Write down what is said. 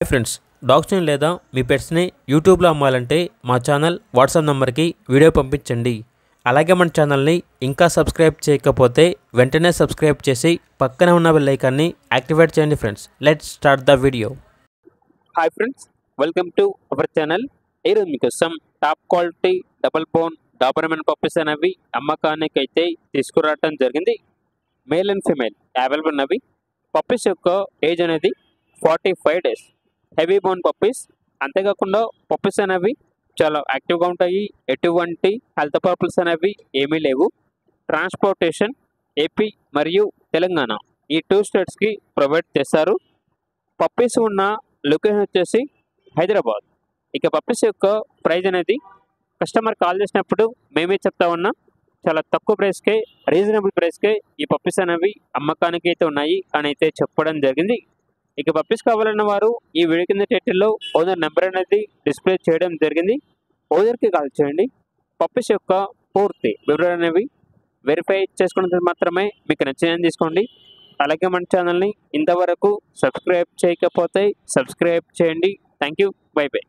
Hi friends, డాగ్స్ని లేదా మీ పెట్స్ని యూట్యూబ్లో అమ్మాలంటే మా ఛానల్ వాట్సాప్ నెంబర్కి వీడియో పంపించండి. అలాగే మన ఛానల్ని ఇంకా సబ్స్క్రైబ్ చేయకపోతే వెంటనే సబ్స్క్రైబ్ చేసి పక్కనే ఉన్న బెల్ ఐకాన్ని యాక్టివేట్ చేయండి friends. Let's start the video. Hi friends, welcome to our channel. ఈరోజు మీకోసం top quality double bone Doberman puppies అనేవి అమ్మకానికి అయితే తీసుకురావడం జరిగింది. మేల్ అండ్ ఫీమేల్ అవైలబుల్ ఉన్నవి. పప్పీస్ యొక్క ఏజ్ అనేది 45 days. Heavy bone puppies. అంతేకాకుండా పప్పీస్ అనేవి చాలా యాక్టివ్గా ఉంటాయి. ఎటువంటి హెల్త్ ప్రాబ్లమ్స్ అనేవి ఏమీ లేవు. ట్రాన్స్పోర్టేషన్ ఏపీ మరియు తెలంగాణ ఈ 2 స్టేట్స్కి ప్రొవైడ్ చేస్తారు. పప్పీస్ ఉన్న లొకేషన్ వచ్చేసి హైదరాబాద్. ఇక పప్పీస్ యొక్క ప్రైస్ అనేది కస్టమర్ కాల్ చేసినప్పుడు మేమే చెప్తా ఉన్నాం. చాలా తక్కువ ప్రైస్కే, రీజనబుల్ ప్రైస్కే ఈ పప్పీస్ అనేవి అమ్మకానికి అయితే ఉన్నాయి అని అయితే చెప్పడం జరిగింది. ఇక పప్పీస్ కావాలన్న వారు ఈ వీడియో కింద టైటిల్లో ఓనర్ నెంబర్ అనేది డిస్ప్లే చేయడం జరిగింది. ఓనర్కి కాల్ చేయండి. పప్పీస్ యొక్క పూర్తి వివరాలు అనేవి వెరిఫై చేసుకున్నది మాత్రమే మీకు నచ్చిందని తీసుకోండి. అలాగే మన ఛానల్ని ఇంతవరకు సబ్స్క్రైబ్ చేయకపోతే సబ్స్క్రైబ్ చేయండి. Thank you. By by.